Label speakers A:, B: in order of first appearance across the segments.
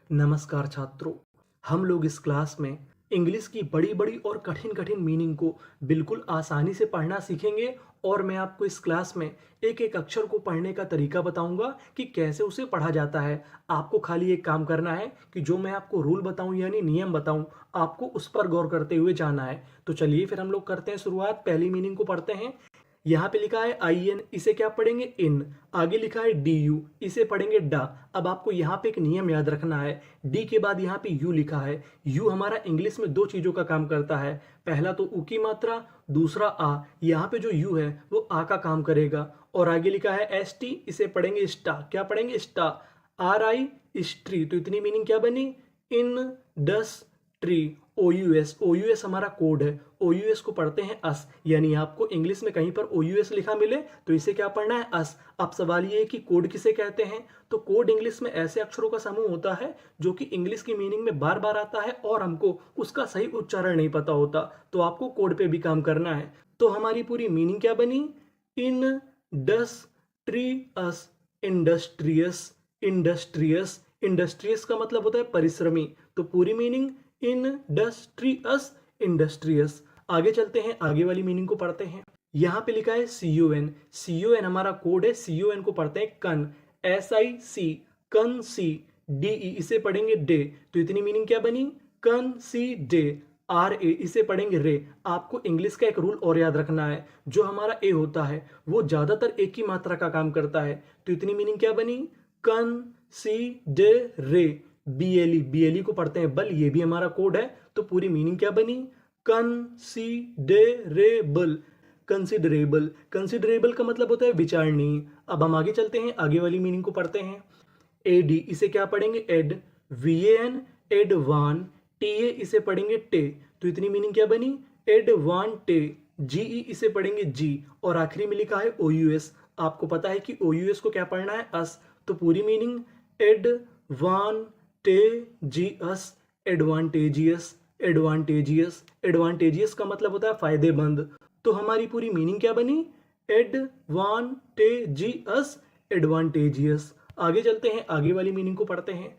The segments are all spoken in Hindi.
A: नमस्कार छात्रों। हम लोग इस क्लास में इंग्लिश की बड़ी बड़ी और कठिन कठिन मीनिंग को बिल्कुल आसानी से पढ़ना सीखेंगे और मैं आपको इस क्लास में एक एक अक्षर को पढ़ने का तरीका बताऊंगा कि कैसे उसे पढ़ा जाता है। आपको खाली एक काम करना है कि जो मैं आपको रूल बताऊं यानी नियम बताऊं, आपको उस पर गौर करते हुए जाना है। तो चलिए फिर हम लोग करते हैं शुरुआत। पहली मीनिंग को पढ़ते हैं। यहाँ पे लिखा है आई एन, इसे क्या पढ़ेंगे इन। आगे लिखा है डी यू, इसे पढ़ेंगे डा। अब आपको यहाँ पे एक नियम याद रखना है, डी के बाद यहाँ पे यू लिखा है। यू हमारा इंग्लिश में दो चीजों का काम करता है, पहला तो ऊ की मात्रा, दूसरा आ। यहाँ पे जो यू है वो आ का काम करेगा। और आगे लिखा है एस टी, इसे पढ़ेंगे स्टा। क्या पढ़ेंगे स्टा। आर आई स्ट्री, तो इतनी मीनिंग क्या बनी इन डस ट्री। ओ यू एस, ओ यू एस हमारा कोड है, ओ यू एस को पढ़ते हैं अस। यानी आपको इंग्लिश में कहीं पर ओ यू एस लिखा मिले तो इसे क्या पढ़ना है अस। अब सवाल ये है कि कोड किसे कहते हैं। तो कोड इंग्लिश में ऐसे अक्षरों का समूह होता है जो कि इंग्लिश की मीनिंग में बार बार आता है और हमको उसका सही उच्चारण नहीं पता होता, तो आपको कोड पे भी काम करना है। तो हमारी पूरी मीनिंग क्या बनी इन डस ट्री अस इंडस्ट्रियस। इंडस्ट्रियस, इंडस्ट्रियस का मतलब होता है परिश्रमी। तो पूरी मीनिंग इंडस्ट्रियस, इंडस्ट्रियस। आगे चलते हैं, आगे वाली मीनिंग को पढ़ते हैं। यहाँ पे लिखा है सी ओ एन, सी ओ एन हमारा कोड है। सी ओ एन को पढ़ते हैं कन, एस आई सी, कन सी। डी ई, इसे पढ़ेंगे डे। तो इतनी मीनिंग क्या बनी कन सी डे। आर ए, इसे पढ़ेंगे रे। आपको इंग्लिश का एक रूल और याद रखना है, जो हमारा ए होता है वो ज्यादातर एक ही मात्रा का काम करता है। तो इतनी मीनिंग क्या बनी कन सी डे रे। B L E, B L E को पढ़ते हैं बल, ये भी हमारा कोड है। तो पूरी मीनिंग क्या बनी कंसीडरेबल। कंसिडरेबल, कंसिडरेबल का मतलब होता है विचारणीय। अब हम आगे चलते हैं, आगे वाली मीनिंग को पढ़ते हैं। एडी, इसे क्या पढ़ेंगे एड। वी एन, एडवान। टी ए, इसे पढ़ेंगे टे। तो इतनी मीनिंग क्या बनी एडवांटे। जी ई, इसे पढ़ेंगे जी। और आखिरी में लिखा है ओ यू एस। आपको पता है कि ओ यू एस को क्या पढ़ना है अस। तो पूरी meaning advantageous, advantageous, advantageous. Advantageous का मतलब होता है फायदेमंद। तो हमारी पूरी मीनिंग क्या बनी एडवांटेजियस, एडवांटेजियस। आगे चलते हैं, आगे वाली मीनिंग को पढ़ते हैं।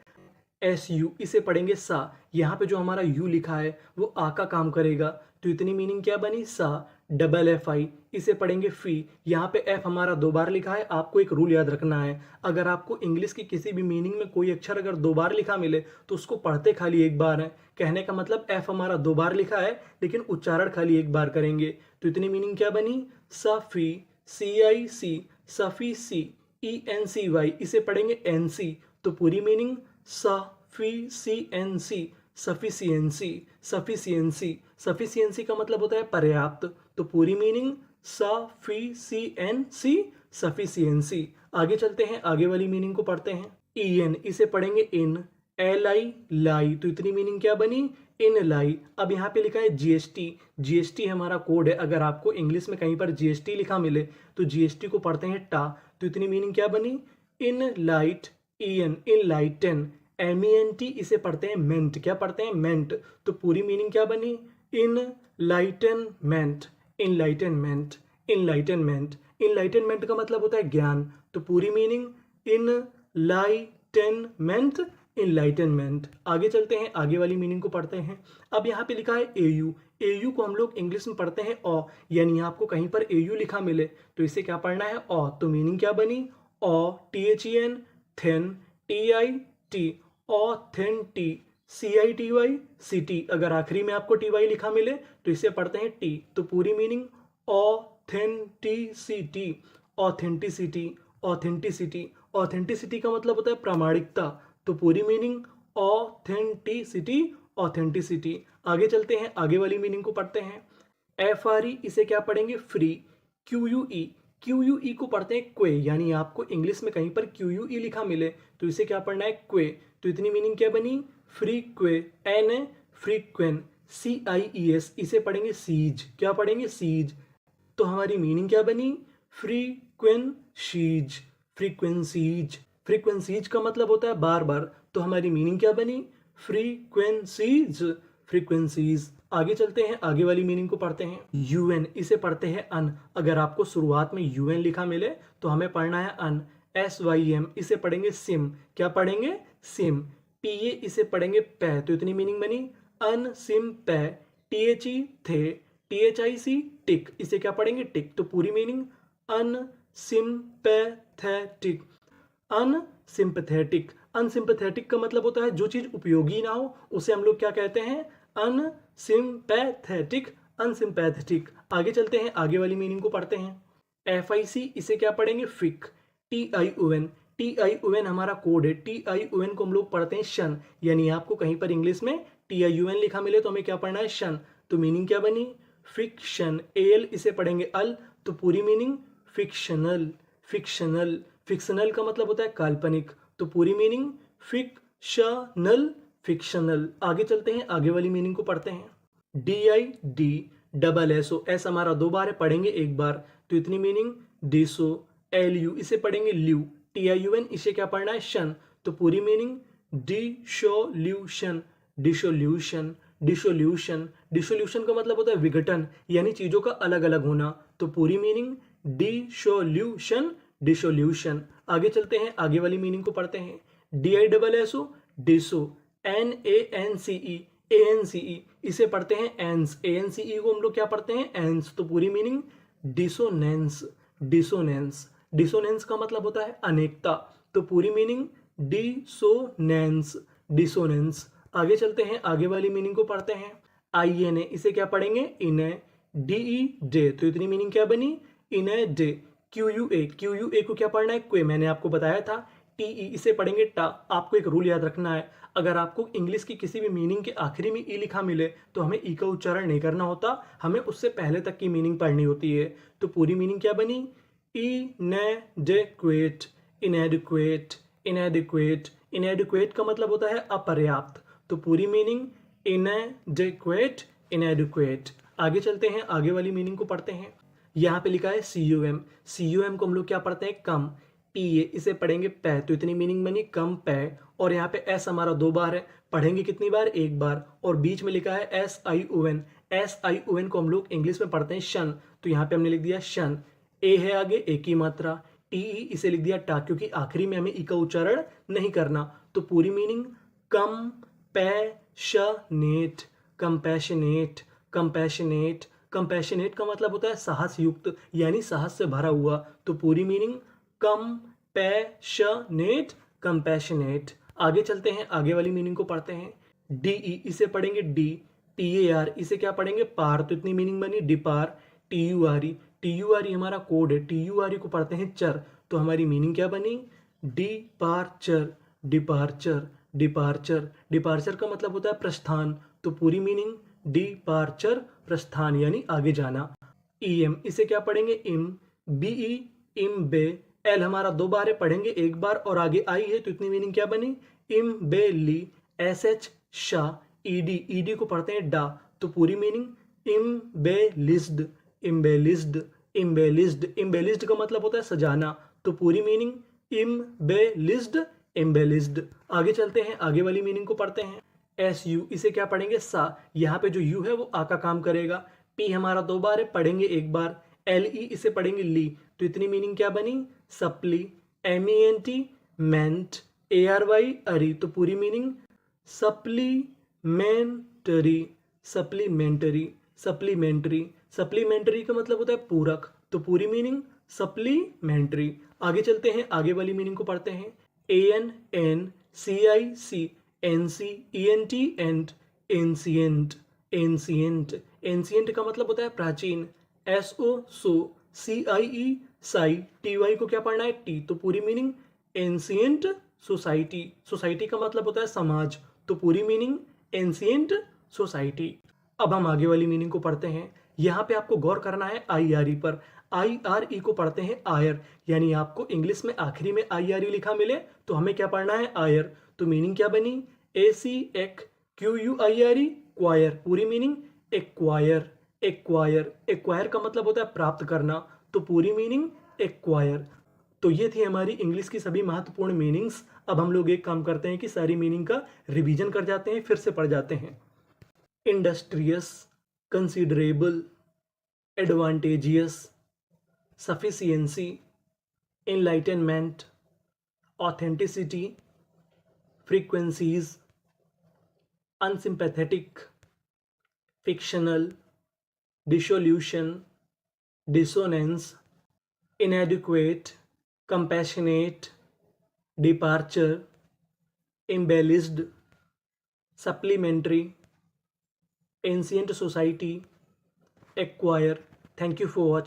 A: एस यू, इसे पढ़ेंगे सा। यहाँ पे जो हमारा यू लिखा है वो आ का काम करेगा। तो इतनी मीनिंग क्या बनी सा। डबल एफ आई, इसे पढ़ेंगे फी। यहाँ पे एफ हमारा दो बार लिखा है। आपको एक रूल याद रखना है, अगर आपको इंग्लिश की किसी भी मीनिंग में कोई अक्षर अगर दो बार लिखा मिले तो उसको पढ़ते खाली एक बार है। कहने का मतलब एफ हमारा दो बार लिखा है लेकिन उच्चारण खाली एक बार करेंगे। तो इतनी मीनिंग क्या बनी सफी, सी I C, Safi C. E N C Y, इसे पढ़ेंगे एन सी। तो पूरी meaning sufficiency, sufficiency, sufficiency. Sufficiency का मतलब होता है पर्याप्त। तो पूरी मीनिंग सफिशिएंसी, सफिशिएंसी। आगे चलते हैं, आगे वाली मीनिंग को पढ़ते हैं। ई एन, इसे पढ़ेंगे इन। एल आई लाई, तो इतनी मीनिंग क्या बनी इन लाई। अब यहाँ पे लिखा है जीएसटी, जीएसटी हमारा कोड है। अगर आपको इंग्लिश में कहीं पर जीएसटी लिखा मिले तो जीएसटी को पढ़ते हैं टा। तो इतनी मीनिंग क्या बनी in light, in enlighten. M E N T, इसे पढ़ते हैं मेंट। क्या पढ़ते हैं मेंट। तो पूरी मीनिंग क्या बनी इनलाइटनमेंट, इनलाइटनमेंट, इनलाइटनमेंट। इनलाइटनमेंट का मतलब होता है ज्ञान। तो पूरी मीनिंग इनलाइटनमेंट, इनलाइटनमेंट। आगे चलते हैं, आगे वाली मीनिंग को पढ़ते हैं। अब यहाँ पे लिखा है एयू। एयू को हम लोग इंग्लिश में पढ़ते हैं ओ। यानी आपको कहीं पर एयू लिखा मिले तो इसे क्या पढ़ना है ओ। तो मीनिंग क्या बनी ओ, T H E N, then, T I T, ऑथेंटी, C I T Y C T. अगर आखिरी में आपको टी वाई लिखा मिले तो इसे पढ़ते हैं टी। तो पूरी meaning authenticity, authenticity, authenticity. Authenticity का मतलब होता है प्रामाणिकता। तो पूरी मीनिंग ऑथेंटिसिटी, ऑथेंटिसिटी। आगे चलते हैं, आगे वाली मीनिंग को पढ़ते हैं। एफ आर ई, इसे क्या पढ़ेंगे फ्री। क्यू यू ई, क्यू यू ई को पढ़ते हैं क्वे। यानी आपको इंग्लिश में कहीं पर क्यू यू ई लिखा मिले तो इसे क्या पढ़ना है क्वे। तो इतनी मीनिंग क्या बनी फ्रीक्वे, N A फ्रीक्वेन। C I E S, इसे पढ़ेंगे सीज। क्या पढ़ेंगे सीज। तो हमारी मीनिंग क्या बनी फ्रीक्वेंसीज, फ्रीक्वेंसीज। फ्रीक्वेंसीज का मतलब होता है बार बार। तो हमारी मीनिंग क्या बनी फ्रीक्वेंसीज, फ्रीक्वेंसीज। आगे चलते हैं, आगे वाली मीनिंग को पढ़ते हैं। यूएन, इसे पढ़ते हैं अन। अगर आपको शुरुआत में यूएन लिखा मिले तो हमें पढ़ना है अन। एस वाई एम, इसे पढ़ेंगे सिम। क्या पढ़ेंगे सिम। पीए इसे पढ़ेंगे पै, तो इतनी मीनिंग बनी अनसिम्पै। टीएचई थे, टीएचआईसी टिक, इसे क्या पढ़ेंगे टिक, तो पूरी मीनिंग अनसिम्पैथेटिक। अनसिम्पैथेटिक, अनसिम्पैथेटिक का मतलब होता है जो चीज उपयोगी ना हो उसे हम लोग क्या कहते हैं, अनसिम्पैथेटिक, अनसिम्पैथेटिक। आगे चलते हैं, आगे वाली मीनिंग को पढ़ते हैं। एफआईसी इसे क्या पढ़ेंगे फिक। टीआईओएन, टीआईओएन हमारा कोड है, टीआईओएन को हम लोग पढ़ते हैं शन, यानी आपको कहीं पर इंग्लिश में टीआईओएन लिखा मिले तो हमें क्या पढ़ना है शन, तो मीनिंग क्या बनी फिक्शन। एल इसे पढ़ेंगे अल, तो पूरी मीनिंग फिक्शनल। फिक्शनल, फिक्शनल का मतलब होता है काल्पनिक, तो पूरी मीनिंग फिक्शनल, फिक्शनल। आगे चलते हैं, आगे वाली मीनिंग को पढ़ते हैं। D I D double S O, S हमारा दो बार है, पढ़ेंगे एक बार, तो इतनी मीनिंग डिसो। एल यू इसे पढ़ेंगे ल्यू, टी आई यू एन इसे क्या पढ़ना है शन, तो पूरी meaning dissolution, dissolution, dissolution. Dissolution का मतलब होता है विघटन, यानी चीजों का अलग अलग होना, तो पूरी मीनिंग डिसोल्यूशन, डिसोल्यूशन। आगे चलते हैं, आगे वाली मीनिंग को पढ़ते हैं। D I double S O डिसो, N A N C E, A N C E इसे पढ़ते हैं एंस, ए एन सी ई को हम लोग क्या पढ़ते हैं एंस, तो पूरी मीनिंग डिसोनेंस, डिसोनेंस। डिसोनेंस का मतलब होता है अनेकता, तो पूरी मीनिंग डिसोनेंस, डिसोनेंस। आगे चलते हैं, आगे वाली मीनिंग को पढ़ते हैं। आई एन ए इसे क्या पढ़ेंगे इने, डीई डे, तो इतनी मीनिंग क्या बनी इने day. Q U A, Q U A को क्या पढ़ना है क्वे, मैंने आपको बताया था। टीई इसे पढ़ेंगे टा। आपको एक रूल याद रखना है, अगर आपको इंग्लिश की किसी भी मीनिंग के आखिरी में ई लिखा मिले तो हमें ई का उच्चारण नहीं करना होता, हमें उससे पहले तक की मीनिंग पढ़नी होती है। तो पूरी मीनिंग क्या बनी इनएडेक्वेट, इनएडेक्वेट, इनएडेक्वेट। इनएडेक्वेट का मतलब होता है अपर्याप्त, तो पूरी मीनिंग इनएडेक्वेट, इनएडेक्वेट। आगे चलते हैं, आगे वाली मीनिंग को पढ़ते हैं। यहाँ पे लिखा है सी you M, C you M को हम लोग क्या पढ़ते हैं कम। पीए इसे पढ़ेंगे पै, तो इतनी मीनिंग बनी कम पै। और यहाँ पे एस हमारा दो बार है, पढ़ेंगे कितनी बार एक बार, और बीच में लिखा है S I O N, S I O N को हम लोग इंग्लिश में पढ़ते हैं शन, तो यहाँ पे हमने लिख दिया शन। ए है आगे एक ही मात्रा, टी ई इसे लिख दिया टा, क्योंकि आखिरी में हमें ई का उच्चारण नहीं करना, तो पूरी meaning compassionate, compassionate, compassionate. Compassionate का मतलब होता है साहस युक्त, यानी साहस से भरा हुआ, तो पूरी मीनिंग कंपैशनेट, कंपैशनेट। आगे चलते हैं, आगे वाली मीनिंग को पढ़ते हैं। डीई इसे पढ़ेंगे डी, टी ए आर इसे क्या पढ़ेंगे पार, तो इतनी मीनिंग बनी डिपार। T U R E, T U R E हमारा कोड है, टी यू आर ई को पढ़ते हैं चर, तो हमारी मीनिंग क्या बनी डिपार्चर, डिपार्चर, डिपार्चर। डिपार्चर का मतलब होता है प्रस्थान, तो पूरी मीनिंग डिपार्चर, प्रस्थान यानी आगे जाना। ईएम इसे क्या पढ़ेंगे इम, बीई इम बे। एल हमारा दो बार है, पढ़ेंगे एक बार, और आगे आई है, तो इतनी मीनिंग क्या बनी इम बे ली। एस एच शाह, ईडी, ईडी को पढ़ते हैं डा, तो पूरी मीनिंग इम बे लिस्ड, इम्बेलिस्ड, इम्बेलिस्ड। इम्बेलिस्ड का मतलब होता है सजाना, तो पूरी मीनिंग इम्बेलिस्ड, इम्बेलिस्ड। आगे चलते हैं, आगे वाली मीनिंग को पढ़ते हैं। एस यू इसे क्या पढ़ेंगे सा, यहाँ पे जो यू है वो आ का काम करेगा। पी हमारा दो बार है, पढ़ेंगे एक बार। एल ई इसे पढ़ेंगे ली, तो इतनी मीनिंग क्या बनी सप्ली। एम ई एन टी मेंट, ए आर वाई अरी, तो पूरी meaning supplementary, supplementary, supplementary. Supplementary का मतलब होता है पूरक, तो पूरी मीनिंग सप्लीमेंट्री। आगे चलते हैं, आगे वाली मीनिंग को पढ़ते हैं। A N N C I C, N C E N T and, ancient, ancient. Ancient का मतलब होता है प्राचीन। S O so, C I E साई, टी वाई को क्या पढ़ना है टी, तो पूरी मीनिंग एंशिएंट सोसाइटी। सोसाइटी का मतलब होता है समाज, तो पूरी मीनिंग एंशिएंट सोसाइटी। अब हम आगे वाली मीनिंग को पढ़ते हैं। यहाँ पे आपको गौर करना है आई आर ई पर। आई आर ई को पढ़ते हैं आयर, यानी आपको इंग्लिश में आखिरी में आई आर ई लिखा मिले तो हमें क्या पढ़ना है आयर, तो मीनिंग क्या बनी ए सी एक Q U I R E quire, पूरी मीनिंग एक्वायर, एक्वायर। एक्वायर का मतलब होता है प्राप्त करना, तो पूरी मीनिंग एक्वायर। तो ये थी हमारी इंग्लिश की सभी महत्वपूर्ण मीनिंग्स। अब हम लोग एक काम करते हैं कि सारी मीनिंग का रिवीजन कर जाते हैं, फिर से पढ़ जाते हैं। Industrious, considerable, advantageous, sufficiency, enlightenment, authenticity, frequencies, अनसिंपैथेटिक, fictional, dissolution, dissonance, inadequate, compassionate, departure, embellished, supplementary, ancient society, acquire. Thank you for watching.